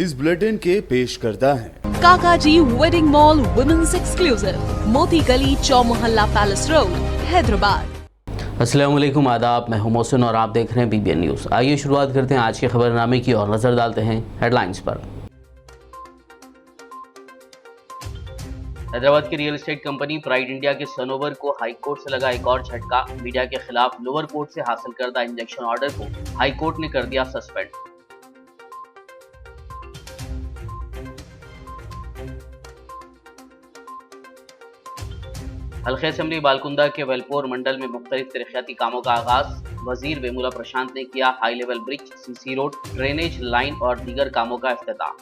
News bulletin के पेश करता है काकाजी वेडिंग मॉल वुमेन्स एक्सक्लूसिव, मोती गली, चौमुहल्ला पैलेस रोड, हैदराबाद। अस्सलाम वालेकुम, आदाब। मैं हूं मोहसिन और आप देख रहे हैं BBN न्यूज़। आइए शुरुआत करते हैं आज के खबरनामे की और नजर डालते हैं हेडलाइंस पर। हैदराबाद की real estate company pride India के सनोवर को हाई कोर्ट से लगा एक और झटका। मीडिया के खिलाफ लोअर कोर्ट से हासिल करदा इंजेक्शन ऑर्डर को हाई कोर्ट ने कर दिया सस्पेंड। हल्के असेंबली बालकुंदा के वेलपोर मंडल में मुख्तलिफ तरक्याती कामों का आगाज। वजीर वेमुला प्रशांत ने किया high level bridge, CC road, drainage line और दीगर कामों का इफ्तिताह।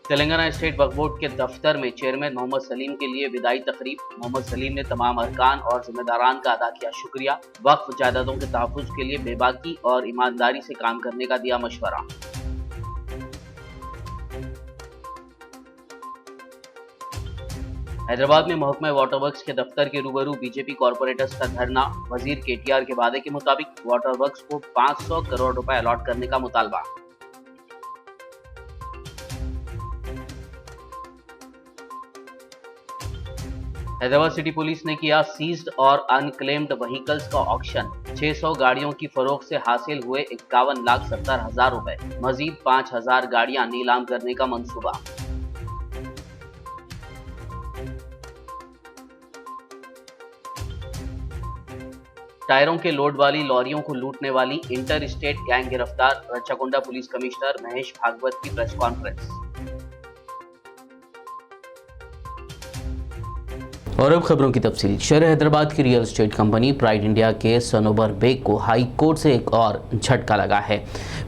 तेलंगाना स्टेट वक्फ बोर्ड के दफ्तर में चेयरमैन मोहम्मद सलीम के लिए विदाई तकरीब। मोहम्मद सलीम ने तमाम अरकान और जिम्मेदारान का अदा किया शुक्रिया। वक्फ जायदादों के तहफ्फुज़ के लिए बेबाकी और ईमानदारी से काम करने का दिया मशवरा। हैदराबाद में महकमा वाटर वर्क्स के दफ्तर के रूबरू बीजेपी कॉर्पोरेटर्स का धरना। वजीर KTR के वादे के मुताबिक वाटर वर्क्स को 500 करोड़ रुपए अलॉट करने का मुतालबा। हैदराबाद सिटी पुलिस ने किया सीज्ड और अनक्लेम्ड व्हीकल्स का ऑक्शन। 600 गाड़ियों की फरोख्त से हासिल हुए 51,70,000 रुपए। मजीद 5,000 गाड़ियां नीलाम करने का मंसूबा। टायरों के लोड वाली लॉरियों को लूटने वाली इंटर स्टेट गैंग गिरफ्तार। रच्चाकोंडा पुलिस कमिश्नर महेश भागवत की प्रेस कॉन्फ्रेंस। और अब खबरों की तफसील। शहर हैदराबाद की real estate company pride India के सनोवर बेग को हाई कोर्ट से एक और झटका लगा है।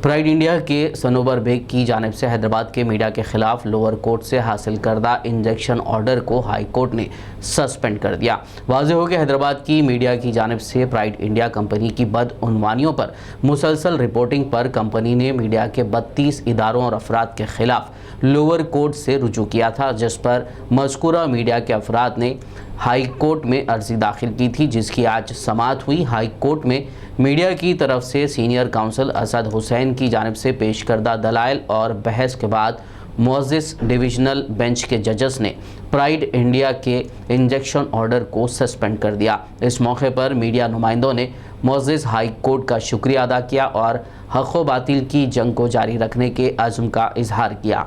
प्राइड इंडिया के सनोवर बेग की जानिब से हैदराबाद के मीडिया के खिलाफ लोअर कोर्ट से हासिल करदा इंजेक्शन ऑर्डर को हाई कोर्ट ने सस्पेंड कर दिया। वाज़ेह हो कि हैदराबाद की मीडिया की जानिब से प्राइड इंडिया कंपनी की बदउनवानियों पर मुसलसल रिपोर्टिंग पर कंपनी ने मीडिया के 32 इदारों और अफराद के खिलाफ लोअर कोर्ट से रुजू किया था, जिस पर मज़कूरा मीडिया के अफराद ने हाई कोर्ट में अर्जी दाखिल की थी, जिसकी आज समाअत हुई। हाई कोर्ट में मीडिया की तरफ से सीनियर काउंसिल असद हुसैन की जानिब से पेश करदा दलाइल और बहस के बाद मुअज़्ज़िज़ डिविजनल बेंच के जजेस ने प्राइड इंडिया के इंजेक्शन ऑर्डर को सस्पेंड कर दिया। इस मौके पर मीडिया नुमाइंदों ने मुअज़्ज़िज़ हाई कोर्ट का शुक्रिया अदा किया और हक़ व बातिल की जंग को जारी रखने के अज़्म का इजहार किया।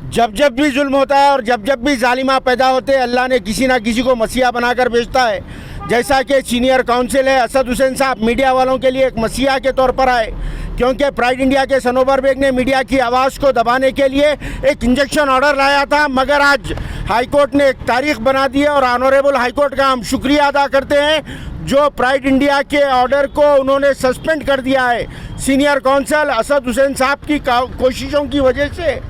जब जब भी जुल्म होता है और जब जब भी जालिमा पैदा होते हैं, अल्लाह ने किसी ना किसी को मसीहा बनाकर भेजता है। जैसा कि सीनियर काउंसिल है असद हुसैन साहब मीडिया वालों के लिए एक मसीहा के तौर पर आए, क्योंकि प्राइड इंडिया के सनोवर बेग ने मीडिया की आवाज़ को दबाने के लिए एक इंजेक्शन ऑर्डर लाया था, मगर आज हाई कोर्ट ने एक तारीख बना दी है और ऑनरेबल हाई कोर्ट का हम शुक्रिया अदा करते हैं जो प्राइड इंडिया के ऑर्डर को उन्होंने सस्पेंड कर दिया है। सीनियर काउंसिल असद हुसैन साहब की कोशिशों की वजह से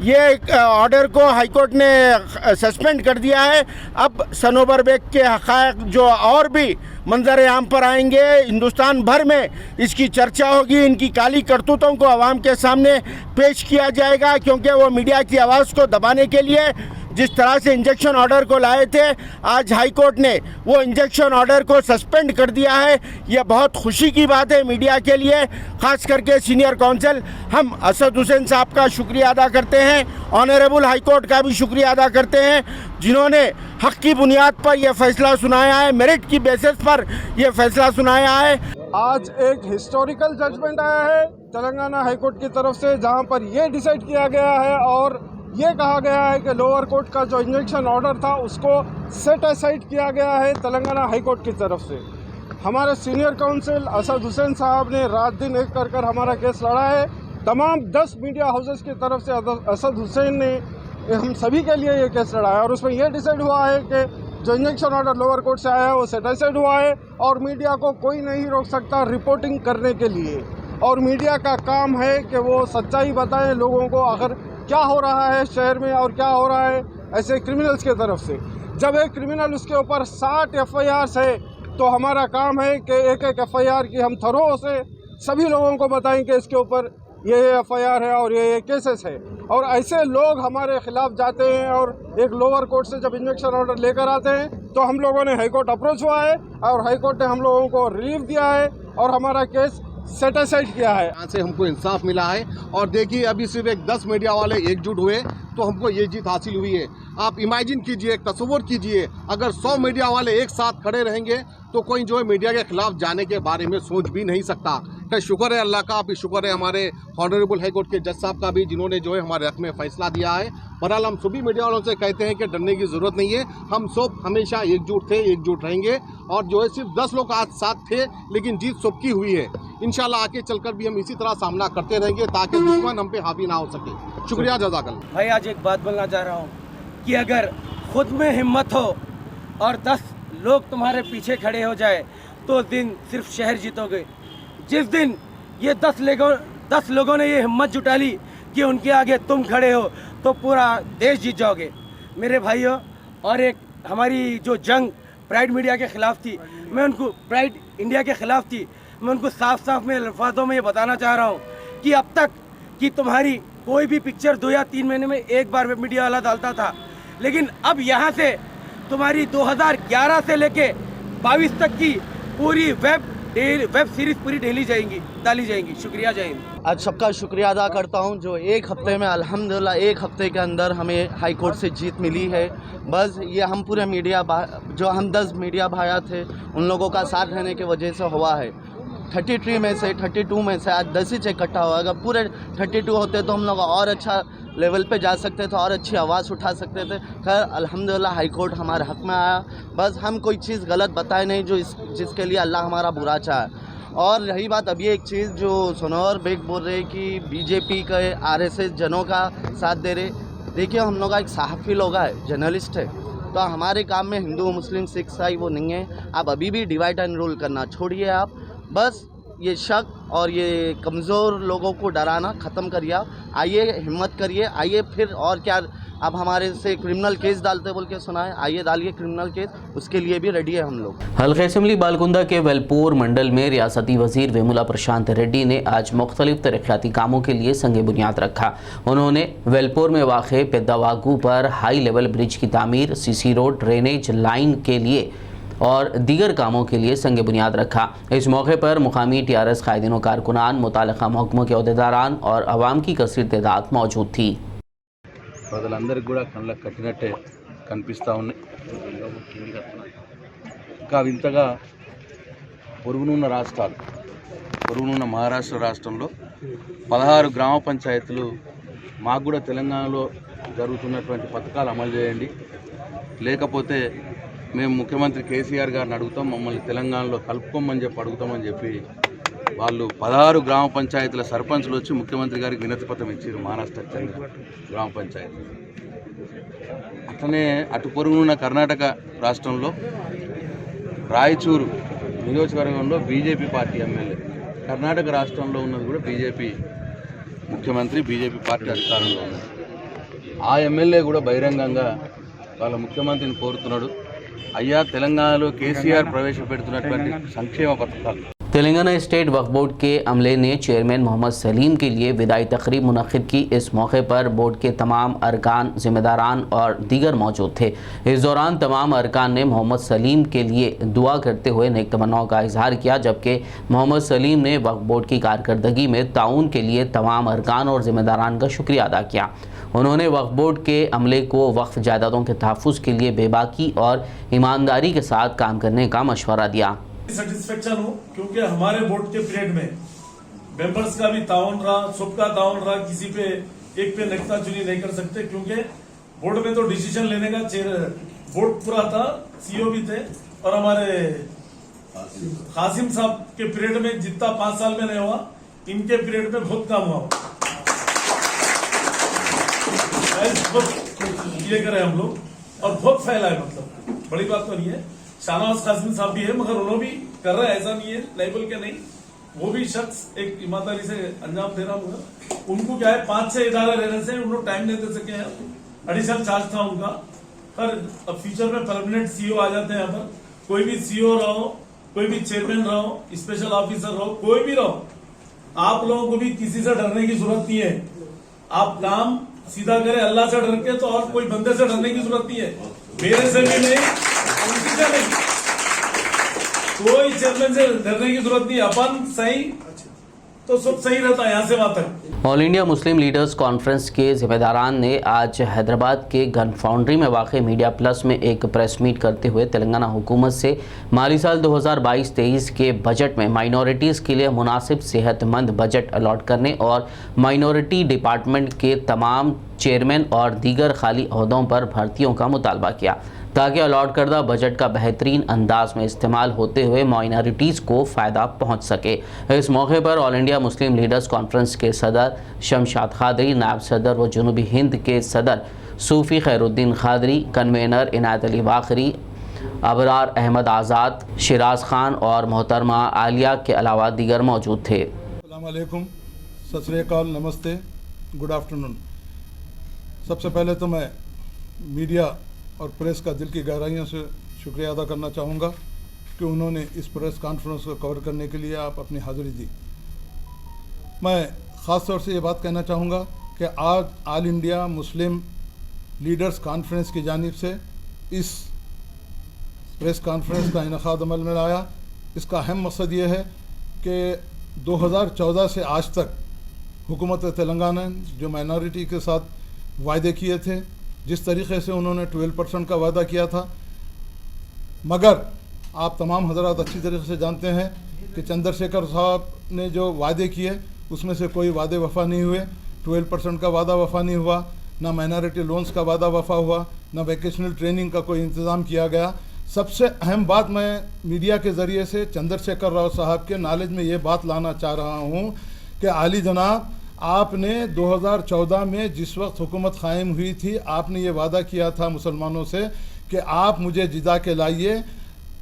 ये ऑर्डर को हाईकोर्ट ने सस्पेंड कर दिया है। अब सनोवर बेग के हक़ाइक़ जो और भी मंजर आम पर आएंगे, हिंदुस्तान भर में इसकी चर्चा होगी, इनकी काली करतूतों को आवाम के सामने पेश किया जाएगा, क्योंकि वो मीडिया की आवाज़ को दबाने के लिए जिस तरह से इंजेक्शन ऑर्डर को लाए थे, आज हाई कोर्ट ने वो इंजेक्शन ऑर्डर को सस्पेंड कर दिया है। ये बहुत खुशी की बात है मीडिया के लिए, ख़ास करके सीनियर काउंसिल हम असद हुसैन साहब का शुक्रिया अदा करते हैं, ऑनरेबल हाई कोर्ट का भी शुक्रिया अदा करते हैं, जिन्होंने हक़ की बुनियाद पर यह फ़ैसला सुनाया है, मेरिट की बेसिस पर यह फ़ैसला सुनाया है। आज एक हिस्टोरिकल जजमेंट आया है तेलंगाना हाई कोर्ट की तरफ से, जहां पर यह डिसाइड किया गया है और ये कहा गया है कि लोअर कोर्ट का जो इंजेक्शन ऑर्डर था उसको सेट असाइड किया गया है तेलंगाना हाई कोर्ट की तरफ से। हमारे सीनियर काउंसिल असद हुसैन साहब ने रात दिन एक कर हमारा केस लड़ा है। तमाम 10 मीडिया हाउसेस की तरफ से असद हुसैन ने हम सभी के लिए ये केस लड़ा है और उसमें यह डिसाइड हुआ है कि जो इंजेक्शन ऑर्डर लोअर कोर्ट से आया है वो सेट असाइड हुआ है और मीडिया को कोई नहीं रोक सकता रिपोर्टिंग करने के लिए। और मीडिया का काम है कि वो सच्चाई बताएं लोगों को, आखिर क्या हो रहा है शहर में और क्या हो रहा है ऐसे क्रिमिनल्स की तरफ से। जब एक क्रिमिनल उसके ऊपर 60 FIRs है तो हमारा काम है कि एक एक FIR की हम थरों से सभी लोगों को बताएं कि इसके ऊपर ये FIR है और ये केसेस है, और ऐसे लोग हमारे खिलाफ जाते हैं और एक लोअर कोर्ट से जब इंजेक्शन ऑर्डर लेकर आते हैं तो हम लोगों ने हाई कोर्ट अप्रोच हुआ है और हाई कोर्ट ने हम लोगों को रिलीफ दिया है और हमारा केस सेटिस्फाइड किया है। यहाँ से हमको इंसाफ मिला है। और देखिए अभी सिर्फ 10 मीडिया वाले एकजुट हुए तो हमको ये जीत हासिल हुई है। आप इमेजिन कीजिए, तस्वीर कीजिए, अगर 100 मीडिया वाले एक साथ खड़े रहेंगे तो कोई जो है मीडिया के खिलाफ जाने के बारे में सोच भी नहीं सकता। तो शुक्र है अल्लाह का, अभी शुक्र है हमारे ऑनरेबल हाई कोर्ट के जज साहब का भी, जिन्होंने जो है हमारे हक में फैसला दिया है। बहरहाल हम सभी मीडिया वालों से कहते हैं कि डरने की ज़रूरत नहीं है, हम सब हमेशा एकजुट थे, एकजुट रहेंगे। और जो है सिर्फ 10 लोग आज साथ थे लेकिन जीत सबकी हुई है। इंशाल्लाह आगे चलकर भी हम इसी तरह सामना करते रहेंगे ताकि दुश्मन हम पे हावी ना हो सके। शुक्रिया, जज़ाकल्लाह। भाई आज एक बात बोलना चाह रहा हूँ कि अगर खुद में हिम्मत हो और 10 लोग तुम्हारे पीछे खड़े हो जाए तो उस दिन सिर्फ शहर जीतोगे। जिस दिन ये 10 लोगों ने ये हिम्मत जुटा ली कि उनके आगे तुम खड़े हो तो पूरा देश जीत जाओगे मेरे भाइयों। और एक हमारी जो जंग प्राइड मीडिया के ख़िलाफ़ थी, मैं उनको प्राइड इंडिया के ख़िलाफ़ थी, मैं उनको साफ साफ में अल्फाजों में ये बताना चाह रहा हूँ कि अब तक कि तुम्हारी कोई भी पिक्चर 2 या 3 महीने में एक बार वेब मीडिया वाला डालता था, लेकिन अब यहाँ से तुम्हारी 2011 से लेके 22 तक की पूरी वेब सीरीज पूरी डाली जाएंगी। शुक्रिया, जय हिंद। आज सबका शुक्रिया अदा करता हूं जो एक हफ्ते में अल्हम्दुलिल्लाह 1 हफ्ते के अंदर हमें हाई कोर्ट से जीत मिली है। बस ये हम पूरे मीडिया जो हम 10 मीडिया भाया थे उन लोगों का साथ रहने की वजह से हुआ है। 32 में से आज 10 ही इकट्ठा हुआ। अगर पूरे 32 होते तो हम लोग और अच्छा लेवल पे जा सकते थे और अच्छी आवाज़ उठा सकते थे। खैर अल्हम्दुलिल्लाह हाई कोर्ट हमारे हक़ में आया। बस हम कोई चीज़ गलत बताए नहीं जो जिसके लिए अल्लाह हमारा बुरा चाहे। और रही बात अभी एक चीज़ जो सनोवर बेग बोल रहे कि बीजेपी के RSS जनों का साथ दे रहे, देखिए हम लोग एक सहाफ़ी लोग है, जर्नलिस्ट है, तो हमारे काम में हिंदू मुस्लिम सिख ईसाई वो नहीं है। आप अभी भी डिवाइड एंड रूल करना छोड़िए। आप बस ये शक और ये कमज़ोर लोगों को डराना ख़त्म करिए। आप आइए, हिम्मत करिए, आइए फिर और क्या अब हमारे से क्रिमिनल केस डालते बोल के सुना है, आइए डालिए क्रिमिनल केस, उसके लिए भी रेडी है हम लोग। हल्का असम्बली बालकुंदा के वेलपोर मंडल में रियासती वजीर वेमुला प्रशांत रेड्डी ने आज मुख्तलिफ तरक्याती कामों के लिए संग बुनियाद रखा। उन्होंने वेलपोर में वाक़े पेद्दावागू पर हाई लेवल ब्रिज की तामीर, CC रोड ड्रेनेज लाइन के लिए और दीगर कामों के लिए संग बुनियाद रखा। इस मौके पर मुकामी TRS कायदीन व कारकुनान, मुताल्लिक़ा महकमों के अहदेदारान और अवाम की कसीर तादाद मौजूद थी। ప్రజలందరికీ కూడా కళ్ళకు కట్టినట్టే కనిపిస్తూ ఉన్నాయి। ఇంకా వింతగా పొరుగునున్న రాష్ట్రాలు, పొరుగునున్న మహారాష్ట్ర రాష్ట్రంలో 16 గ్రామ పంచాయతీలు మాకు కూడా తెలంగాణలో జరుగుతున్నటువంటి పథకాలు అమలు చేయండి, లేకపోతే మేము ముఖ్యమంత్రి కేసీఆర్ గారిని అడుగుతాం, మమ్మల్ని తెలంగాణలో కలుపుకోమని చెప్పి అడుగుతామని చెప్పి వాళ్ళు 16 గ్రామ పంచాయతీల సర్పంచ్లు వచ్చి ముఖ్యమంత్రి గారికి వినతి పత్రం ఇచ్చారు, మహారాష్ట్ర గ్రామ పంచాయతీ. అట్లనే అటు పొరుగునున్న కర్ణాటక రాష్ట్రంలో రాయచూరు నియోజకవర్గంలో బీజేపీ పార్టీ ఎమ్మెల్యే, కర్ణాటక రాష్ట్రంలో ఉన్నది కూడా బీజేపీ ముఖ్యమంత్రి, బీజేపీ పార్టీ అధికారంలో ఉన్నది. ఆ ఎమ్మెల్యే కూడా బహిరంగంగా వాళ్ళ ముఖ్యమంత్రిని కోరుతున్నాడు, అయ్యా తెలంగాణలో కేసీఆర్ ప్రవేశపెడుతున్నటువంటి సంక్షేమ పథకాలు। तेलंगाना स्टेट वक्फ बोर्ड के अमले ने चेयरमैन मोहम्मद सलीम के लिए विदाई तकरीब मुनक़िद की। इस मौके पर बोर्ड के तमाम अरकान, ज़िम्मेदारान और दीगर मौजूद थे। इस दौरान तमाम अरकान ने मोहम्मद सलीम के लिए दुआ करते हुए नेक तमन्नाओं का इजहार किया, जबकि मोहम्मद सलीम ने वक्फ बोर्ड की कारकर्दगी में ताउन के लिए तमाम अरकान और ज़िम्मेदारान का शुक्रिया अदा किया। उन्होंने वक्फ बोर्ड के अमले को वक्फ जायदादों के तहफ़्फ़ुज़ के लिए बेबाकी और ईमानदारी के साथ काम करने का मशवरा दिया। सेटिस्फेक्शन हो, क्योंकि हमारे बोर्ड के पीरियड में मेंबर्स का भी ताउन रहा, सबका ताउन रहा, किसी पे एक पे नुक्ताचीनी नहीं कर सकते, क्योंकि बोर्ड में तो डिसीजन लेने का बोर्ड पूरा था, CEO भी थे, और हमारे कासिम साहब के पीरियड में जितना 5 साल में नहीं हुआ, इनके पीरियड में बहुत काम हुआ। ये करे हम लोग और बहुत फैला है, मतलब बड़ी बात तो नहीं है। शाहनवाज कासिम साहब भी है, मगर उन्होंने भी कर रहे हैं, ऐसा नहीं है लेवल के नहीं, वो भी शख्स एक ईमानदारी से अंजाम दे रहा हूँ। उनको क्या है 5-6 इदारे रहने से उन्होंने टाइम नहीं दे सके हैं, एडिशनल चार्ज था उनका। पर अब फ्यूचर में परमानेंट CEO आ जाते हैं यहाँ पर, कोई भी CEO रहो, कोई भी चेयरमैन रहो, स्पेशल ऑफिसर रहो, कोई भी रहो, आप लोगों को भी किसी से डरने की जरूरत नहीं है। आप काम सीधा करें, अल्लाह से डर के, तो और कोई बंदे से डरने की जरूरत नहीं है, मेरे से भी नहीं, किसी से नहीं, कोई चेयरमैन से डरने की जरूरत नहीं। अपन सही तो सब सही रहता है यहाँ से वहां तक। All India Muslim leaders conference के जिम्मेदारान ने आज हैदराबाद के गन फाउंड्री में वाक़ मीडिया प्लस में एक प्रेस मीट करते हुए तेलंगाना हुकूमत से माली साल 2022-23 के बजट में माइनॉरिटीज़ के लिए मुनासिब सेहतमंद बजट अलॉट करने और माइनॉरिटी डिपार्टमेंट के तमाम चेयरमैन और दीगर खाली ओहदों पर भर्तियों का मुतालबा किया ताकि अलॉट करदा बजट का बेहतरीन अंदाज में इस्तेमाल होते हुए माइनॉरिटीज़ को फ़ायदा पहुँच सके। इस मौके पर all India Muslim leaders conference के सदर शमशाद खादरी, नायब सदर व जनूबी हिंद के सदर सूफ़ी खैरुद्दीन खादरी, कन्वेनर इनायत अली बाखरी, अबरार अहमद आज़ाद, शिराज खान और मोहतरमा आलिया के अलावा दीगर मौजूद थे। अस्सलाम वालेकुम, सत श्री अकाल, नमस्ते, गुड आफ्टरनून। सबसे पहले तो मैं मीडिया और प्रेस का दिल की गहराइयों से शुक्रिया अदा करना चाहूँगा कि उन्होंने इस प्रेस कॉन्फ्रेंस को कवर करने के लिए आप अपनी हाज़िरी दी। मैं ख़ास तौर से ये बात कहना चाहूँगा कि आज all India Muslim leaders conference की जानिब से इस प्रेस कॉन्फ्रेंस का इनेकाद अमल में लाया। इसका अहम मकसद ये है कि 2014 से आज तक हुकूमत तेलंगाना जो माइनॉरिटी के साथ वायदे किए थे, जिस तरीक़े से उन्होंने 12% का वादा किया था, मगर आप तमाम हजरात अच्छी तरीके से जानते हैं कि चंद्रशेखर साहब ने जो वादे किए उसमें से कोई वादे वफ़ा नहीं हुए। 12% का वादा वफ़ा नहीं हुआ, ना माइनॉरिटी लोन्स का वादा वफ़ा हुआ, ना वोकेशनल ट्रेनिंग का कोई इंतज़ाम किया गया। सबसे अहम बात मैं मीडिया के ज़रिए से चंद्रशेखर राव साहब के नॉलेज में ये बात लाना चाह रहा हूँ कि आली जनाब, आपने 2014 में जिस वक्त हुकूमत कायम हुई थी, आपने ये वादा किया था मुसलमानों से कि आप मुझे जिदा के लाइए,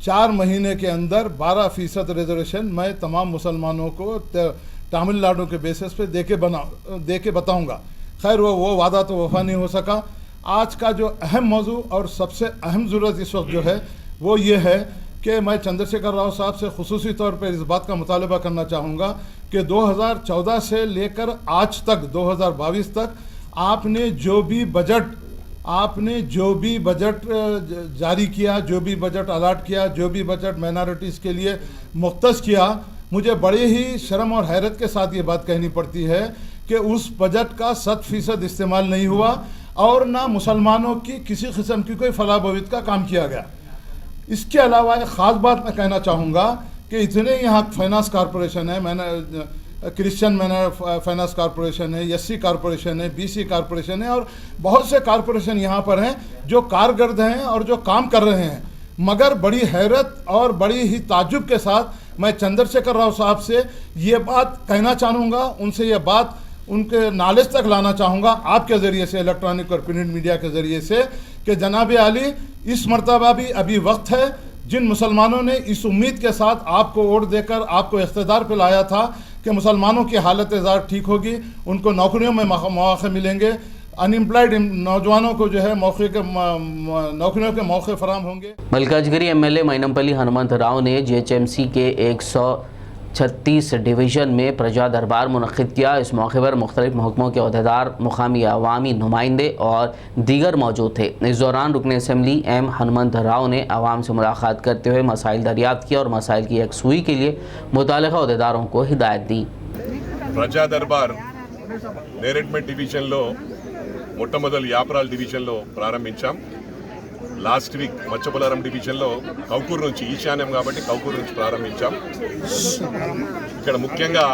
4 महीने के अंदर 12% रिजर्वेशन मैं तमाम मुसलमानों को तमिलनाडु के बेसिस पे दे के बताऊँगा। खैर वो वादा तो वफा नहीं हो सका। आज का जो अहम मौजू और सबसे अहम ज़रूरत इस वक्त जो है वो ये है कि मैं चंद्रशेखर राव साहब से खुसूसी तौर पर इस बात का मुतालबा करना चाहूँगा कि 2014 से लेकर आज तक 2022 तक आपने जो भी बजट जारी किया, जो भी बजट अलाट किया, जो भी बजट माइनॉरिटीज़ के लिए मुख्तस किया, मुझे बड़े ही शर्म और हैरत के साथ ये बात कहनी पड़ती है कि उस बजट का 100% इस्तेमाल नहीं हुआ और ना मुसलमानों की किसी किस्म की कोई फलाह बहबूद का काम किया गया। इसके अलावा एक ख़ास बात मैं कहना चाहूँगा कि इतने यहाँ फाइनेंस कॉरपोरेशन है, मैंने क्रिश्चियन फाइनेंस कॉरपोरेशन है, एससी कॉरपोरेशन है, बीसी कॉरपोरेशन है और बहुत से कॉरपोरेशन यहाँ पर हैं जो कारगर्द हैं और जो काम कर रहे हैं। मगर बड़ी हैरत और बड़ी ही ताज्जुब के साथ मैं चंद्रशेखर राव साहब से ये बात कहना चाहूँगा, उनसे ये बात उनके नॉलेज तक लाना चाहूँगा आपके ज़रिए से, इलेक्ट्रॉनिक और प्रिंट मीडिया के ज़रिए से, कि जनाब आली, इस मरतबा भी अभी वक्त है। जिन मुसलमानों ने इस उम्मीद के साथ आपको वोट देकर आपको इख्तिदार पर लाया था कि मुसलमानों की हालत ज़ात ठीक होगी, उनको नौकरियों में मौक़े मिलेंगे, अनएम्प्लॉयड नौजवानों को जो है नौकरियों के मौके फराम होंगे। मलकाजगिरी MLA मैनमपल्ली हनुमंत राव ने GHMC के 136 डिवीज़न में प्रजा दरबार मुनक़िद किया। इस मौके पर मुख्तलिफ महकमों के अहदेदार, मुकामी अवामी नुमाइंदे और दीगर मौजूद थे। इस दौरान रुकन असम्बली M हनुमंत राव ने आवाम से मुलाकात करते हुए मसाइल दरियाफ्त किया और मसाइल की यकसुई के लिए मुतालिका अहदेदारों को हिदायत दी। ప్రజా దర్బార్ నేరేడ్మెట్ డివిజన్లో మొట్టమొదటి యాపరాల్ డివిజన్లో ప్రారంభించాం. లాస్ట్ వీక్ మచ్చబలారం డివిజన్లో కౌకూరు నుంచి, ఈశాన్యం కాబట్టి కౌకూరు నుంచి ప్రారంభించాం. ఇక్కడ ముఖ్యంగా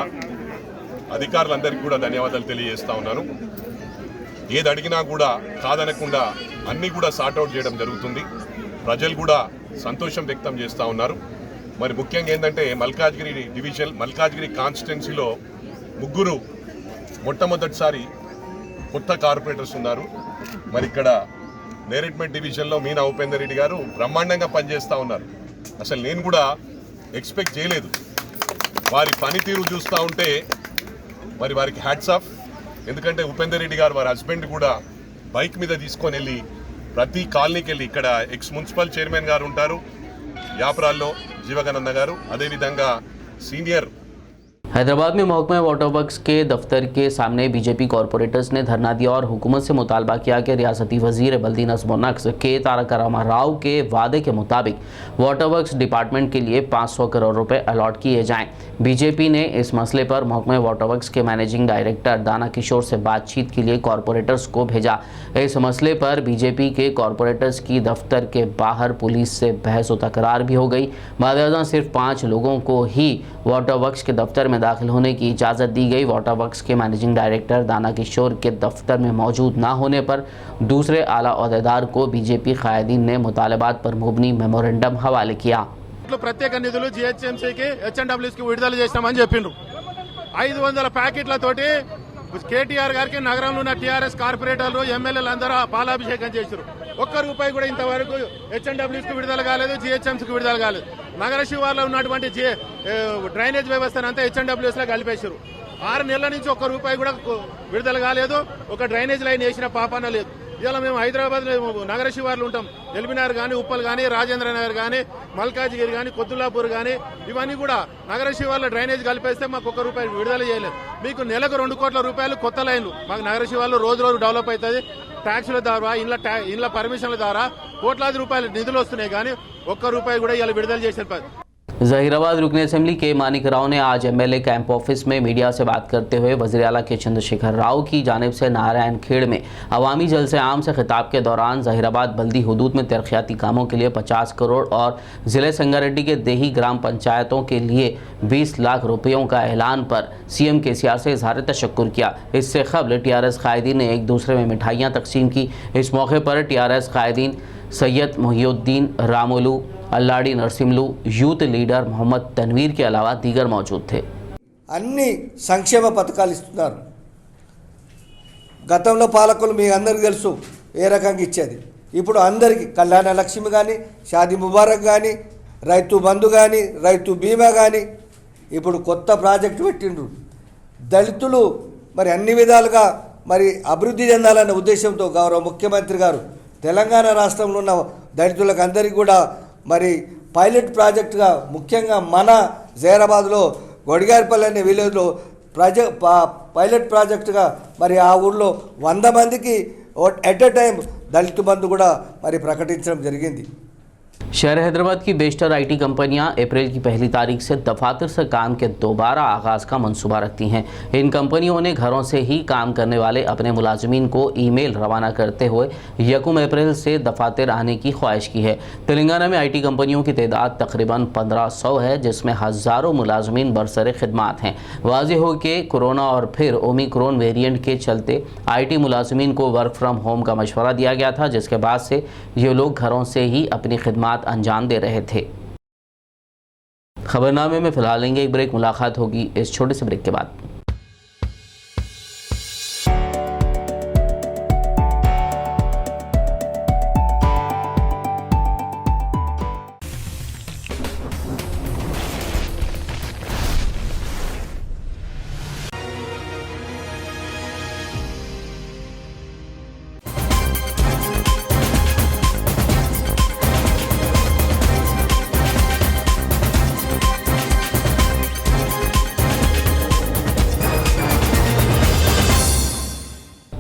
అధికారులందరికీ కూడా ధన్యవాదాలు తెలియజేస్తా ఉన్నాను. ఏది అడిగినా కూడా కాదనకుండా అన్నీ కూడా సార్ట్అవుట్ చేయడం జరుగుతుంది. ప్రజలు కూడా సంతోషం వ్యక్తం చేస్తూ ఉన్నారు. మరి ముఖ్యంగా ఏంటంటే మల్కాజ్గిరి కాన్స్టిట్యున్సీలో 3 మొట్టమొదటిసారి కొత్త కార్పొరేటర్స్ ఉన్నారు. మరి ఇక్కడ నేరేడ్మెట్ డివిజన్లో మీనా ఉపేందర్ రెడ్డి గారు బ్రహ్మాండంగా పనిచేస్తూ ఉన్నారు. అసలు నేను కూడా ఎక్స్పెక్ట్ చేయలేదు. వారి పనితీరు చూస్తూ ఉంటే మరి వారికి హ్యాట్స్ ఆఫ్. ఎందుకంటే ఉపేందర్ రెడ్డి గారు వారి హస్బెండ్ కూడా బైక్ మీద తీసుకొని వెళ్ళి ప్రతి కాలనీకి వెళ్ళి, ఇక్కడ ఎక్స్ మున్సిపల్ చైర్మన్ గారు ఉంటారు యాపరాల్లో, జీవగణన్న గారు, అదేవిధంగా సీనియర్ हैदराबाद में महकमा वाटर वर्क्स के दफ्तर के सामने बीजेपी कॉरपोरेटर्स ने धरना दिया और हुकूमत से मुतालबा किया कि रियासती वजीर बल्दी नज़्म व नक्श के तारक रामाराव के वादे के मुताबिक वाटर वर्क्स डिपार्टमेंट के लिए 500 करोड़ रुपए अलॉट किए जाएं। बीजेपी ने इस मसले पर महकमा वाटर वर्क्स के मैनेजिंग डायरेक्टर दाना किशोर से बातचीत के लिए कॉरपोरेटर्स को भेजा। इस मसले पर बीजेपी के कॉरपोरेटर्स की दफ्तर के बाहर पुलिस से बहस व तकरार भी हो गई। बाद सिर्फ 5 लोगों को ही वाटर वर्क्स के दफ्तर में दाखिल होने की इजाज़त दी गई। वाटर वर्क्स के मैनेजिंग डायरेक्टर दाना किशोर के दफ्तर में मौजूद ना होने पर दूसरे आला ओहदेदार को बीजेपी कायदीन ने मुतालबात पर मुबनी मेमोरेंडम हवाले किया। ప్రత్యేక నిధులు జిహెచ్ఎంసీకి హెచ్ఎండ్డబ్ల్యూఎస్కి విడుదల చేస్తామని చెప్పిండ్రు। 500 ప్యాకెట్లతోటి కేటీఆర్ గారికి నగరంలో ఉన్న టీఆర్ఎస్ కార్పొరేటర్లు ఎమ్మెల్యేలు అందరూ పాలాభిషేకం చేశారు। ఒక్క రూపాయి కూడా ఇంతవరకు హెచ్ఎండ్డబ్ల్యూఎస్కి విడుదల కాలేదు, జిహెచ్ఎంసీకి విడుదల కాలేదు। నగర శివార్లో ఉన్నటువంటి డ్రైనేజ్ వ్యవస్థను అంతా హెచ్ఎండ్డబ్ల్యూఎస్లో కలిపేశారు। 6 నెలల నుంచి ఒక్క రూపాయి కూడా విడుదల కాలేదు, ఒక డ్రైనేజ్ లైన్ వేసిన పాపాన లేదు। ఇవాళ మేము హైదరాబాద్ నగర శివార్లు ఉంటాం, ఎల్బీనగర్ కానీ, ఉప్పల్ కానీ, రాజేంద్ర నగర్ కానీ, మల్కాజ్గిరి కానీ, కొత్తుల్లాపూర్ కానీ, ఇవన్నీ కూడా నగర శివార్లో డ్రైనేజ్ కలిపేస్తే మాకు 1 రూపాయి విడుదల చేయలేదు। మీకు నెలకు 2 కోట్ల రూపాయలు కొత్త లైన్లు, మాకు నగర శివార్లు రోజు రోజు డెవలప్ అవుతుంది। ట్యాక్సుల ద్వారా, ఇండ్ల పర్మిషన్ల ద్వారా కోట్లాది రూపాయలు నిధులు వస్తున్నాయి, కానీ 1 రూపాయి కూడా ఇవాళ విడుదల చేశారు। जहीराबाद रुकन असम्बली के मानिक राव ने आज एमएलए कैंप ऑफिस में मीडिया से बात करते हुए वज़ीर आला के चंद्रशेखर राव की जानिब से नारायण खेड़ में अवामी जलसे आम से खिताब के दौरान जहीराबाद बल्दी हुदूद में तरक्याती कामों के लिए 50 करोड़ और ज़िले संगारेड्डी के देही ग्राम पंचायतों के लिए 20 लाख रुपयों का ऐलान पर सीएम केसीआर से इजहार तशक्कुर किया। इससे कबल टीआरएस कायदीन ने एक दूसरे में मिठाइयाँ तकसीम की। इस मौके पर टीआरएस कायदीन सैयद मोहिउद्दीन रामुलू, अल्लाड़ी नरसिम्लू, यूथ लीडर मोहम्मद तनवीर के अलावा दीगर मौजूद थे। అన్ని సంక్షేమ పథకాలు ఇస్తున్నారు। గతంలో పాలకులు మీ అందరికీ తెలుసు ఏ రకంగా ఇచ్చేది। ఇప్పుడు అందరికీ కళ్యాణ లక్ష్మి కానీ, షాదీ ముబారక్ కానీ, రైతు బంధు కానీ, రైతు బీమా కానీ, ఇప్పుడు కొత్త ప్రాజెక్టు పెట్టిండ్రు। దళితులు మరి అన్ని విధాలుగా మరి అభివృద్ధి చెందాలనే ఉద్దేశంతో గౌరవ ముఖ్యమంత్రి గారు తెలంగాణ రాష్ట్రంలో ఉన్న దళితులకు అందరికీ కూడా మరి పైలట్ ప్రాజెక్టుగా ముఖ్యంగా మన జైరాబాద్లో గొడిగారిపల్లి అనే విలేజ్లో పైలట్ ప్రాజెక్టుగా మరి ఆ ఊళ్ళో 100 మందికి ఎట్ ఎ టైం దళిత బంధు కూడా మరి ప్రకటించడం జరిగింది। शहर हैदराबाद की बेशतर आईटी कंपनियां अप्रैल की 1 तारीख से दफातर से काम के दोबारा आगाज़ का मंसूबा रखती हैं। इन कंपनियों ने घरों से ही काम करने वाले अपने मुलाजमीन को ईमेल रवाना करते हुए 1 अप्रैल से दफातर आने की ख्वाहिश की है। तेलंगाना में आईटी कंपनियों की तादाद तकरीबन 1500 है, जिसमें हज़ारों मुलाजमीन बरसरे खिदमात हैं। वाज़ेह हो कि कोरोना और फिर ओमिक्रॉन वेरिएंट के चलते आईटी मुलाजमीन को वर्क फ्राम होम का मशवरा दिया गया था, जिसके बाद से ये लोग घरों से ही अपनी खिदमात अंजाम दे रहे थे। खबरनामे में फिलहाल लेंगे एक ब्रेक, मुलाकात होगी इस छोटे से ब्रेक के बाद।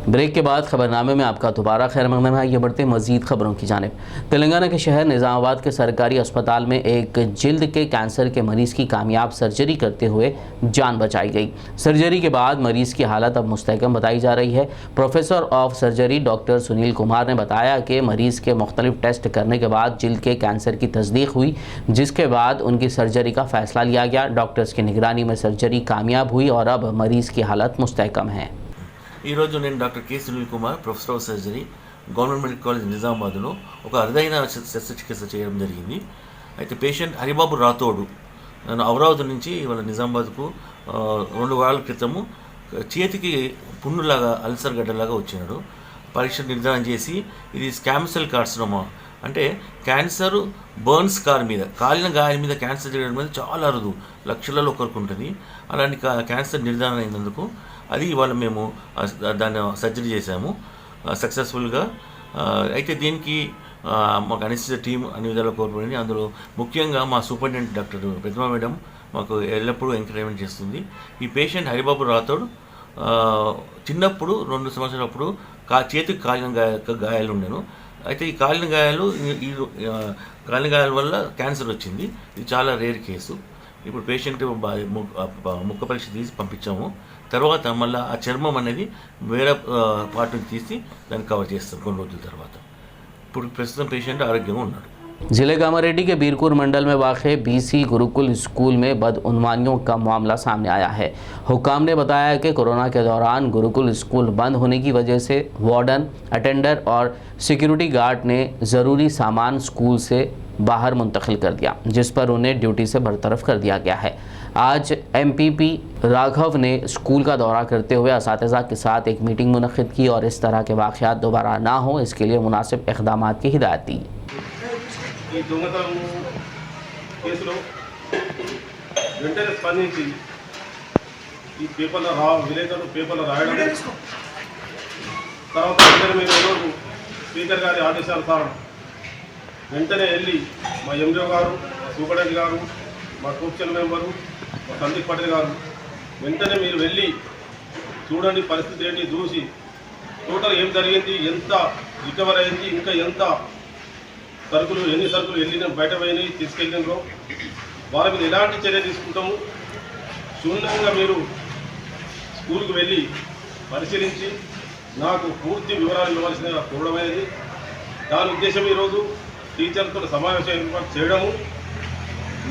ब्रेक के बाद खबरनामे में आपका दोबारा खैर मकदम है। ये बढ़ते मज़ीद खबरों की जानिब। तेलंगाना के शहर निज़ामाबाद के सरकारी अस्पताल में एक जिल्द के कैंसर के मरीज़ की कामयाब सर्जरी करते हुए जान बचाई गई। सर्जरी के बाद मरीज़ की हालत अब मुस्तहकम बताई जा रही है। Professor of surgery doctor Sunil Kumar ने बताया कि मरीज़ के मुख्तलिफ टेस्ट करने के बाद जिल्द के कैंसर की तस्दीक हुई, जिसके बाद उनकी सर्जरी का फ़ैसला लिया गया। डॉक्टर्स की निगरानी में सर्जरी कामयाब हुई और अब मरीज़ की हालत मुस्तहकम है। ఈరోజు నేను doctor K Sunil Kumar, professor of surgery, government medical college నిజామాబాద్లో ఒక అరుదైన శస్త్రచికిత్స చేయడం జరిగింది। అయితే పేషెంట్ హరిబాబు రాథోడు నన్ను అమరావతి నుంచి వాళ్ళ నిజామాబాద్కు 2 వారాల క్రితము చేతికి పుండులాగా అల్సర్ గడ్డలాగా వచ్చినాడు। పరీక్ష నిర్ధారణ చేసి ఇది స్కామ్ సెల్ కార్సినోమా, అంటే క్యాన్సర్ బర్న్స్ స్కార్ మీద, కాలిన గాయం మీద క్యాన్సర్ చేయడం అనేది చాలా అరుదు, లక్షలలో ఒకరికి ఉంటుంది। అలాంటి క్యాన్సర్ నిర్ధారణ అయినందుకు అది ఇవాళ మేము దాన్ని సర్జరీ చేశాము సక్సెస్ఫుల్గా। అయితే దీనికి మాకు అనెస్థీసియా టీం అన్ని విధాలుగా కోల్పోయింది। అందులో ముఖ్యంగా మా సూపరింటెండెంట్ డాక్టర్ ప్రతిమా మేడం మాకు ఎల్లప్పుడూ ఎంకరేజ్మెంట్ చేస్తుంది. ఈ పేషెంట్ హరిబాబు రాథోడ్ చిన్నప్పుడు 2 సంవత్సరాలప్పుడు చేతికి కాలిన గాయాలు ఉండేను. అయితే ఈ కాలిన గాయాలు వల్ల క్యాన్సర్ వచ్చింది. ఇది చాలా రేర్ కేసు. ఇప్పుడు పేషెంట్ ముక్క పరీక్ష తీసి పంపించాము. తర్వాత మళ్ళీ ఆ చర్మం అనేది వేరే పార్ట్ నుంచి తీసి దాన్ని కవర్ చేస్తాం కొన్ని రోజుల తర్వాత. ఇప్పుడు ప్రస్తుతం పేషెంట్ ఆరోగ్యంగా ఉన్నాడు. जिले कामारेड्डी के बीरपुर मंडल में वाक़ BC गुरुकुल स्कूल में बदउनवानियों का मामला सामने आया है। हुक्काम ने बताया कि कोरोना के दौरान गुरुकुल स्कूल बंद होने की वजह से वार्डन, अटेंडर और सिक्योरिटी गार्ड ने ज़रूरी सामान स्कूल से बाहर मुंतकिल कर दिया, जिस पर उन्हें ड्यूटी से बरतरफ कर दिया गया है। आज MPP राघव ने स्कूल का दौरा करते हुए असातिज़ा के साथ एक मीटिंग मुनक़्क़िद की और इस तरह के वाक़यात दोबारा ना हो इसके लिए मुनासिब इक़दामात की हिदायत दी। ఈ దొంగతనం కేసులో వెంటనే స్పందించి ఈ విలేకరులు పేపర్లో రాయడం, తర్వాత వెంటనే మీరు ఈరోజు స్పీకర్ గారి ఆదేశానుసారం వెంటనే వెళ్ళి మా ఎండిఓ గారు, మా సూపరింటెండెంట్ గారు, మా కోప్చల్ మెంబరు, మా సందీప్ పటేల్ గారు వెంటనే మీరు వెళ్ళి చూడండి పరిస్థితి ఏంటి, చూసి టోటల్ ఏం జరిగింది, ఎంత రికవర్ అయింది, ఇంకా ఎంత ఎన్ని సరుకులు వెళ్ళిన బయట పోయినాయి తీసుకెళ్ళినో వారి మీద ఎలాంటి చర్య తీసుకుంటాము. శూన్యంగా మీరు స్కూల్కి వెళ్ళి పరిశీలించి నాకు పూర్తి వివరాలు ఇవ్వాల్సిన కోరడమైనది. దాని ఉద్దేశం ఈరోజు టీచర్లతో సమావేశం ఏర్పాటు చేయడము,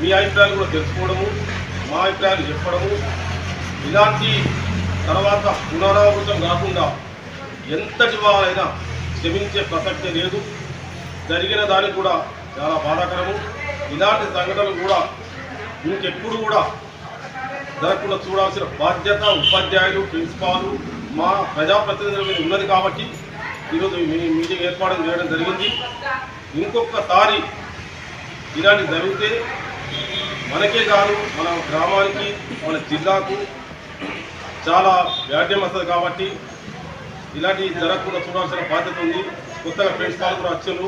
మీ అభిప్రాయాలు కూడా తెలుసుకోవడము, మా అభిప్రాయాలు చెప్పడము. ఇలాంటి తర్వాత పునరావృతం కాకుండా ఎంతటి వారైనా క్షమించే ప్రసక్తే లేదు. జరిగిన దానికి కూడా చాలా బాధాకరము. ఇలాంటి సంఘటనలు కూడా ఇంకెప్పుడు కూడా జరగకుండా చూడాల్సిన బాధ్యత ఉపాధ్యాయులు, ప్రిన్సిపాలు, మా ప్రజాప్రతినిధుల మీద ఉన్నది. కాబట్టి ఈరోజు మీటింగ్ ఏర్పాటు చేయడం జరిగింది. ఇంకొకసారి ఇలాంటి జరిగితే మనకే కాదు మన గ్రామానికి, మన జిల్లాకు చాలా వ్యాధ్యం వస్తుంది. కాబట్టి ఇలాంటి జరగకుండా చూడాల్సిన బాధ్యత ఉంది. కొత్తగా ప్రిన్సిపాల్ కూడా వచ్చారు.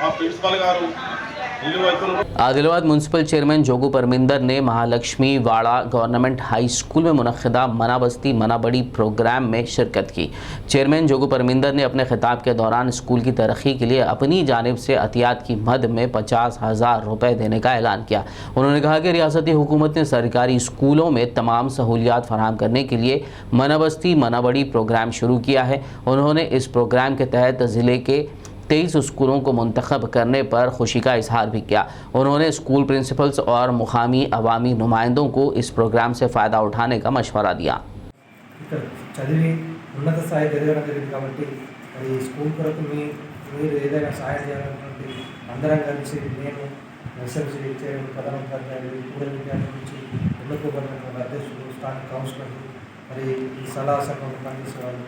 ఆ ప్రిన్సిపాల్ గారు आदिलाबाद म्यूनसिपल चेयरमैन जोगू परमिंदर ने महालक्ष्मी वाड़ा गवर्नमेंट हाई स्कूल में मुनक़्क़िदा मना बस्ती मना बड़ी प्रोग्राम में शिरकत की। चेयरमैन जोगू परमिंदर ने अपने खिताब के दौरान स्कूल की तरक्की के लिए अपनी जानिब से अतियात की मद में 50,000 रुपये देने का ऐलान किया। उन्होंने कहा कि रियासती हुकूमत ने सरकारी स्कूलों में तमाम सहूलियात फराहम करने के लिए मना बस्ती मना बड़ी प्रोग्राम शुरू किया है। उन्होंने इस प्रोग्राम के तहत ज़िले के 23 स्कूलों को मुंतखब करने पर खुशी का इजहार भी किया। उन्होंने स्कूल प्रिंसिपल्स और मुकामी अवामी नुमाइंदों को इस प्रोग्राम से फ़ायदा उठाने का मशवरा दिया। చదివి ఉన్నత స్థాయి ఎదగడం జరిగింది కాబట్టి మరి స్కూల్ కొరకు మీరు ఏదైనా సహాయం చేయాలన్నటువంటి అందరం కలిసి నేను ఎస్ఎంసీ చైర్మన్, ప్రధాన ఉపాధ్యాయులు, పూర్వ విద్యార్థుల నుంచి ఎన్నుకోబడినటువంటి అధ్యక్షులు, స్థానిక కౌన్సిలర్లు, మరి ఈ సలహా సంఘంలో పనిచేసే వాళ్ళు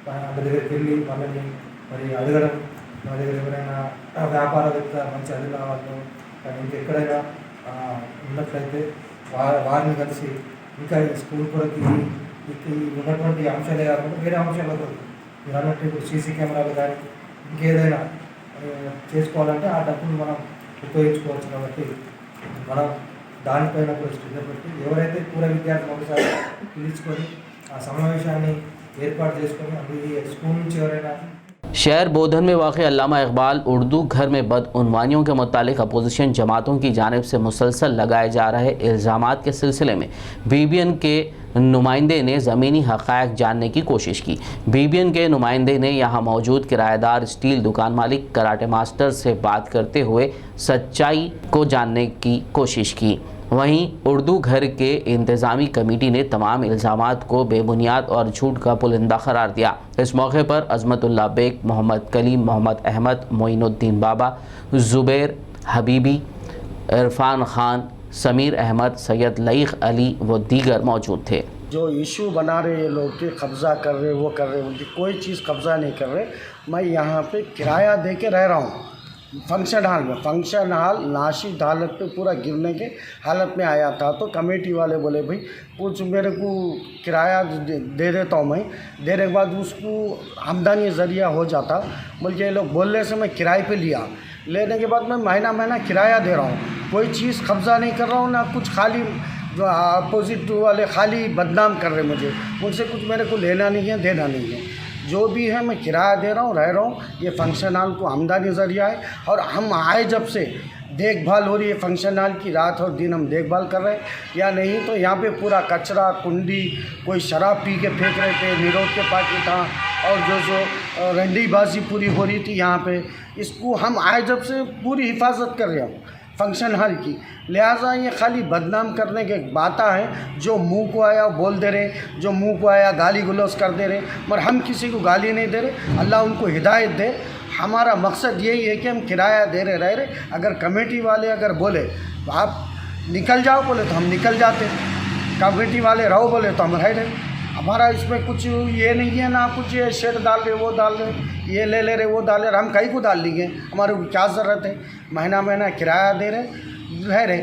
వాళ్ళ దగ్గరికి వెళ్ళి వాళ్ళని మరి అడగడం, మా దగ్గర ఎవరైనా వ్యాపారవేత్త మంచి అదిలా వాళ్ళు కానీ ఇంకెక్కడైనా ఉన్నట్లయితే వారిని కలిసి ఇంకా ఈ స్కూల్ కొరకు ఉన్నటువంటి అంశాలే కాకుండా వేరే అంశాల కొరకు మీరు అన్నట్టు ఇప్పుడు సీసీ కెమెరాలు కానీ ఇంకేదైనా చేసుకోవాలంటే ఆ డబ్బులు మనం ఉపయోగించుకోవచ్చు. కాబట్టి మనం దానిపైన కూడా శ్రద్ధ పెట్టి ఎవరైతే పూర్వ విద్యార్థులు ఒకసారి పిలుచుకొని ఆ సమావేశాన్ని ఏర్పాటు చేసుకొని అది స్కూల్ నుంచి ఎవరైనా शहर बोधन में वाक़ अल्लामा इकबाल उर्दू घर में बदउनवानियों के मुतालिक अपोजिशन जमातों की जानिब से मुसलसल लगाए जा रहे इल्ज़ामात के सिलसिले में BBN के नुमाइंदे ने ज़मीनी हक़ाइक़ जानने की कोशिश की। BBN के नुमाइंदे ने यहाँ मौजूद किराएदार स्टील दुकान मालिक कराटे मास्टर से बात करते हुए सच्चाई को जानने की कोशिश की। वहीं उर्दू घर के इंतज़ामी कमेटी ने तमाम इल्ज़ामात को बेबुनियाद और झूठ का पुलिंदा करार दिया। इस मौके पर अज़मतुल्लाह बेग, मोहम्मद कलीम, मोहम्मद अहमद, मोइनुद्दीन बाबा, ज़ुबैर हबीबी, इरफान खान, समीर अहमद, सैयद लईख अली व दीगर मौजूद थे। जो इशू बना रहे ये लोग के कब्ज़ा कर रहे वो कर रहे, उनकी कोई चीज़ कब्ज़ा नहीं कर रहे। मैं यहाँ पे किराया दे के रह रहा हूँ फंक्शन हॉल में। फंक्शन हॉल नाशिद हालत पे पूरा गिरने के हालत में आया था। तो कमेटी वाले बोले भाई कुछ मेरे को किराया दे देता हूँ, मैं देने के बाद उसको आमदनी ज़रिया हो जाता। बल्कि ये लोग बोलने से मैं किराए पे लिया। लेने के बाद मैं महीना महीना किराया दे रहा हूँ, कोई चीज़ कब्ज़ा नहीं कर रहा हूँ ना कुछ। खाली जो अपोजिट वाले खाली बदनाम कर रहे मुझे, उनसे कुछ मेरे को लेना नहीं है देना नहीं है। जो भी है मैं किराया दे रहा हूँ, रह रहा हूँ। ये फंक्शन हॉल को आमदनी ज़रिया है और हम आए जब से देखभाल हो रही है फंक्शन हॉल की, रात और दिन हम देखभाल कर रहे हैं। या नहीं तो यहाँ पे पूरा कचरा कुंडी, कोई शराब पी के फेंक रहे थे, निरोध के पार्टी था और जो रंडीबाजी पूरी हो रही थी यहाँ पे। इसको हम आए जब से पूरी हिफाजत कर रहे हैं फंक्शन हॉल की। लिहाजा ये खाली बदनाम करने के बात है, जो मुंह को आया बोल दे रहे, जो मुंह को आया गाली गलौज कर दे रहे, मगर हम किसी को गाली नहीं दे रहे। अल्लाह उनको हिदायत दे। हमारा मकसद यही है कि हम किराया दे रहे रह रहे। अगर कमेटी वाले अगर बोले तो आप निकल जाओ बोले तो हम निकल जाते, कमेटी वाले रहो बोले तो हम रह रहे। हमारा इसमें कुछ ये नहीं है ना कुछ ये शेड डाल रहे वो डाल रहे, ये ले रहे वो डाल रहे। हम कहीं को डाल लेंगे, हमारे को क्या ज़रूरत है। महीना महीना किराया दे रहे रह रहे।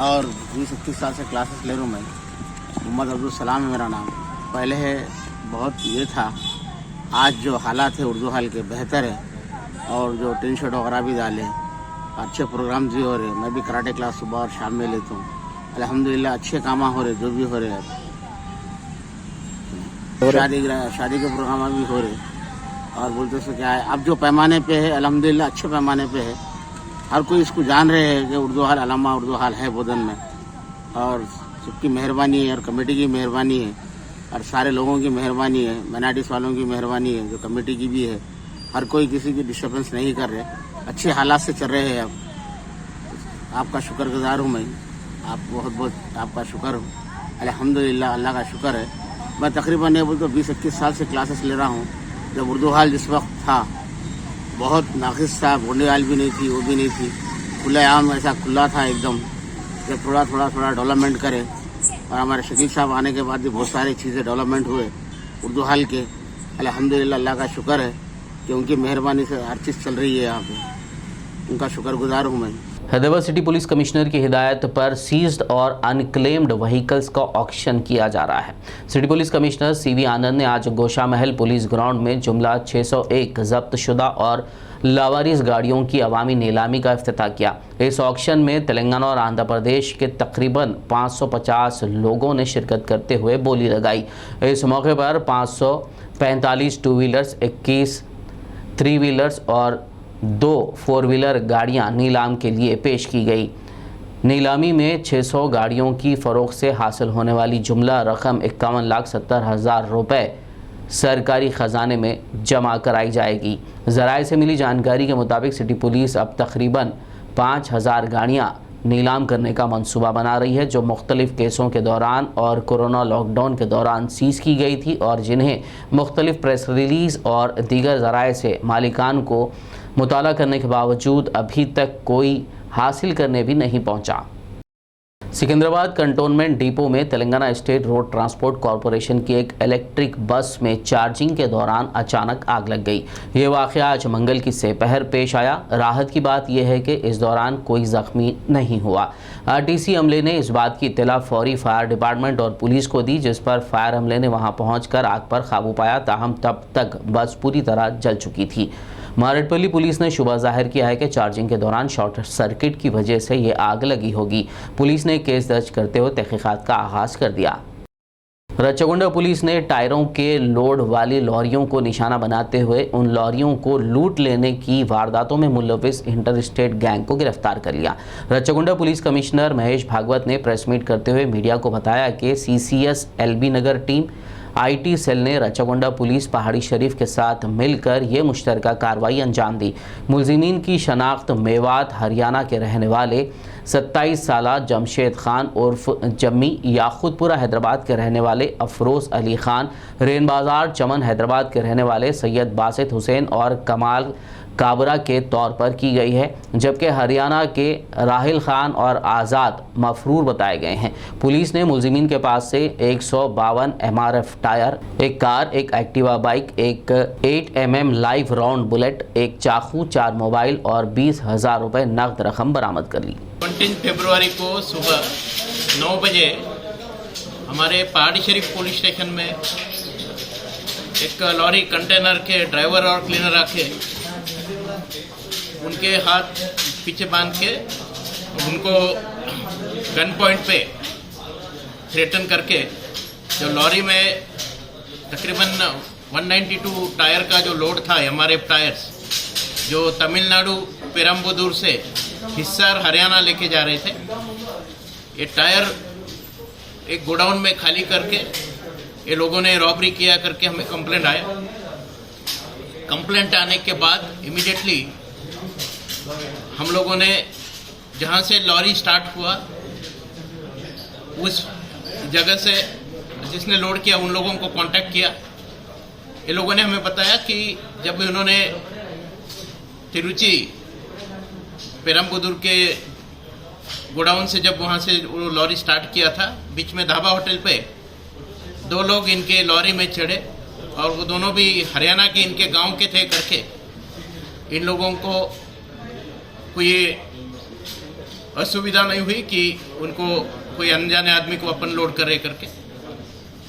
और 20-21 साल से क्लासेस ले रहा हूँ मैं। मोहम्मद अब्दुल सलाम है मेरा नाम। पहले बहुत ये था, आज जो हालात है उर्दू हाल के बेहतर है और जो टी शर्ट वगैरह भी डाले, अच्छे प्रोग्राम भी हो रहे। मैं भी कराटे क्लास सुबह और शाम में लेता हूँ। अल्हम्दुलिल्लाह अच्छे काम हो रहे, जो भी हो रहे हैं। शादी के प्रोग्राम भी हो रहे और बोलते सो क्या है, अब जो पैमाने पे है अल्हम्दुलिल्लाह अच्छे पैमाने पे है। हर कोई इसको जान रहे हैं कि उर्दू हाल अलामा उर्दू हाल है बोधन में, और सबकी मेहरबानी है और कमेटी की मेहरबानी है और सारे लोगों की मेहरबानी है, माइनॉरिटीज़ वालों की मेहरबानी है, जो कमेटी की भी है। हर कोई किसी की डिस्टर्बेंस नहीं कर रहे, अच्छे हालात से चल रहे हैं। अब आपका शुक्रगुजार हूँ मैं, आप बहुत बहुत आपका शुक्र हूँ। अल्हम्दुलिल्लाह अल्लाह का शुक्र है। मैं तकरीबन नहीं बोलते 20-21 साल से क्लासेस ले रहा हूँ। जब उर्दू हाल जिस वक्त था बहुत नाकिस था, बुंडे हाल भी नहीं थी, वो भी नहीं थी, खुलेआम ऐसा खुला था एकदम। जब थोड़ा डेवलपमेंट करे और हमारे शकील साहब आने के बाद भी बहुत सारी चीज़ें डेवलपमेंट हुए उर्दू हाल के। अल्हम्दुलिल्लाह अल्लाह का शुक्र है कि उनकी मेहरबानी से हर चीज़ चल रही है यहाँ पे। उनका शुक्रगुजार हूँ मैं। हैदराबाद सिटी पुलिस कमिश्नर की हिदायत पर सीज्ड और अनक्लेम्ड व्हीकल्स का ऑक्शन किया जा रहा है। सिटी पुलिस कमिश्नर सीवी आनंद ने आज गोशा महल पुलिस ग्राउंड में जुमला 601 जब्त शुदा और लावारिस गाड़ियों की अवामी नीलामी का इफ्तिताह किया। इस ऑक्शन में तेलंगाना और आंध्र प्रदेश के तकरीबन 550 लोगों ने शिरकत करते हुए बोली लगाई। इस मौके पर 545 टू व्हीलर्स, 21 थ्री व्हीलर्स और 2 फोर व्हीलर गाड़ियां नीलाम के लिए पेश की गई। नीलामी में 600 गाड़ियों की फ़रोख्त से हासिल होने वाली जुमला रकम 51,70,000 रुपये सरकारी ख़जाने में जमा कराई जाएगी। ज़राए से मिली जानकारी के मुताबिक सिटी पुलिस अब तकरीबन 5,000 गाड़ियाँ नीलाम करने का मंसूबा बना रही है, जो मुख्तलिफ़ केसों के दौरान और कोरोना लॉकडाउन के दौरान सीज़ की गई थी और जिन्हें मुख्तलिफ़ प्रेस रिलीज़ और दीगर ज़राए से मालिकान को मुताला करने के बावजूद अभी तक कोई हासिल करने भी नहीं पहुंचा। सिकंदराबाद कंटोनमेंट डिपो में Telangana state road transport corporation की एक इलेक्ट्रिक बस में चार्जिंग के दौरान अचानक आग लग गई। ये वाक़या आज मंगल की सेपहर पेश आया। राहत की बात यह है कि इस दौरान कोई ज़ख्मी नहीं हुआ। आरटीसी अमले ने इस बात की इत्तला फौरी फायर डिपार्टमेंट और पुलिस को दी, जिस पर फायर अमले ने वहां पहुंचकर आग पर काबू पाया। ताहम तब तक बस पूरी तरह जल चुकी थी। मारेडपल्ली पुलिस ने शुबा जाहिर किया है कि चार्जिंग के दौरान शॉर्ट सर्किट की वजह से ये आग लगी होगी। पुलिस ने केस दर्ज करते हुए तहकीकात का आगाज़ कर दिया। रच्चागुंडा पुलिस ने टायरों के लोड वाली लॉरियों को निशाना बनाते हुए उन लॉरियों को लूट लेने की वारदातों में मुलविस इंटर स्टेट गैंग को गिरफ्तार कर लिया। रच्चागुंडा पुलिस कमिश्नर महेश भागवत ने प्रेस मीट करते हुए मीडिया को बताया कि CCS LB Nagar team IT cell ने रच्चागुंडा पुलिस पहाड़ी शरीफ के साथ मिलकर ये मुश्तरका कार्रवाई अंजाम दी। मुलजिमीन की शनाख्त मेवात हरियाणा के रहने वाले 27 साला जमशेद खान उर्फ जम्मी, याखुदपुरा हैदराबाद के रहने वाले अफरोज़ अली खान, रेन बाज़ार चमन हैदराबाद के रहने वाले सैयद बासित हुसैन और कमाल काबरा के तौर पर की गई है, जबकि हरियाणा के राहिल खान और आज़ाद मफरूर बताए गए हैं। पुलिस ने मुलजिमीन के पास से 152 MRF टायर, एक कार, एक एक्टिवा बाइक, एक 8 mm लाइव राउंड बुलेट, एक चाकू, 4 मोबाइल और 20,000 रुपये नकद रकम बरामद कर ली। 19 फरवरी को सुबह 9 बजे हमारे पहाड़ी शरीफ पुलिस स्टेशन में एक लॉरी कंटेनर के ड्राइवर और क्लीनर आके उनके हाथ पीछे बांध के उनको गन पॉइंट पे थ्रेटन करके जो लॉरी में तकरीबन 192 टायर का जो लोड था MRF टायर्स, जो तमिलनाडु पेरम्बुदूर से हिसार हरियाणा लेके जा रहे थे, ये टायर एक गोडाउन में खाली करके ये लोगों ने रॉबरी किया करके हमें कंप्लेंट आया। कंप्लेंट आने के बाद इमीडिएटली हम लोगों ने जहां से लॉरी स्टार्ट हुआ उस जगह से जिसने लोड किया उन लोगों को कांटेक्ट किया। ये लोगों ने हमें बताया कि जब उन्होंने तिरुचि पेरम्बुदूर के गोडाउन से जब वहां से वो लॉरी स्टार्ट किया था, बीच में धाबा होटल पे 2 लोग इनके लॉरी में चढ़े और वो दोनों भी हरियाणा के इनके गांव के थे करके इन लोगों को कोई असुविधा नहीं हुई कि उनको कोई अनजाने आदमी को अपन लोड करे करके,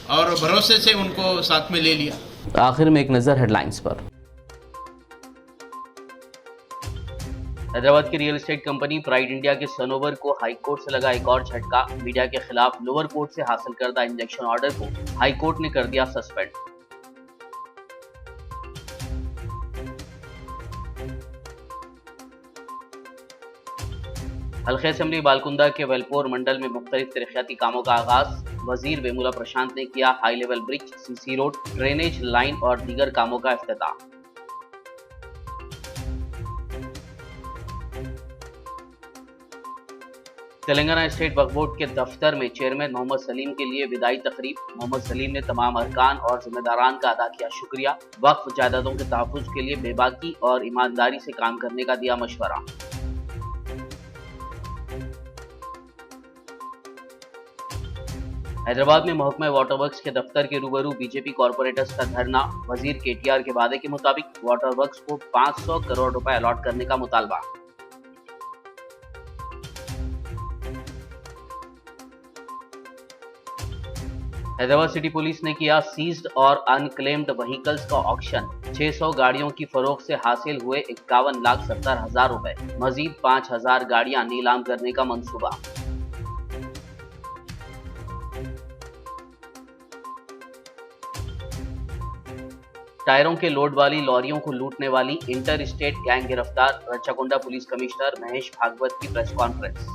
और भरोसे से उनको साथ में ले लिया। आखिर में एक नज़र हेडलाइंस पर। हैदराबाद की real estate company pride India के सनोवर को हाई कोर्ट से लगा एक और झटका। मीडिया के खिलाफ लोअर कोर्ट से हासिल करदा इंजेक्शन ऑर्डर को हाई कोर्ट ने कर दिया सस्पेंड। हल्के असेंबली बालकुंदा के वेलपोर मंडल में मुख्तलिफ तरक्याती कामों का आगाज। वजीर वेमुला प्रशांत ने किया high level bridge, CC road, drainage line और दीगर कामों का इफ्तिताह। तेलंगाना स्टेट वक्फ बोर्ड के दफ्तर में चेयरमैन मोहम्मद सलीम के लिए विदाई तकरीब। मोहम्मद सलीम ने तमाम अरकान और जिम्मेदारान का अदा किया शुक्रिया। वक्फ जायदादों के तहफ्फुज़ के लिए बेबाकी और ईमानदारी से काम करने का दिया मशवरा। हैदराबाद में महकमा वाटर वर्क्स के दफ्तर के रूबरू बीजेपी कॉर्पोरेटर्स का धरना। वजीर KTR के वादे के मुताबिक वाटर वर्क्स को 500 करोड़ रुपए अलॉट करने का मुतालबा। हैदराबाद सिटी पुलिस ने किया सीज्ड और अनक्लेम्ड व्हीकल्स का ऑक्शन। 600 गाड़ियों की फरोख्त से हासिल हुए 51,70,000 रुपए। मजीद 5,000 गाड़ियां नीलाम करने का मंसूबा। टायरों के लोड वाली लॉरियों को लूटने वाली इंटर स्टेट गैंग गिरफ्तार। रच्चाकोंडा पुलिस कमिश्नर महेश भागवत की प्रेस कॉन्फ्रेंस।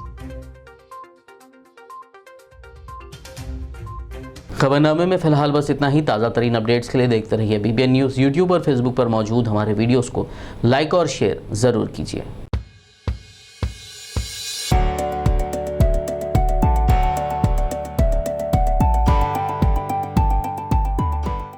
खबरनामे में फिलहाल बस इतना ही। ताज़ा तरीन अपडेट्स के लिए देखते रहिए BBN न्यूज़। यूट्यूब और फेसबुक पर मौजूद हमारे वीडियोस को लाइक और शेयर ज़रूर कीजिए।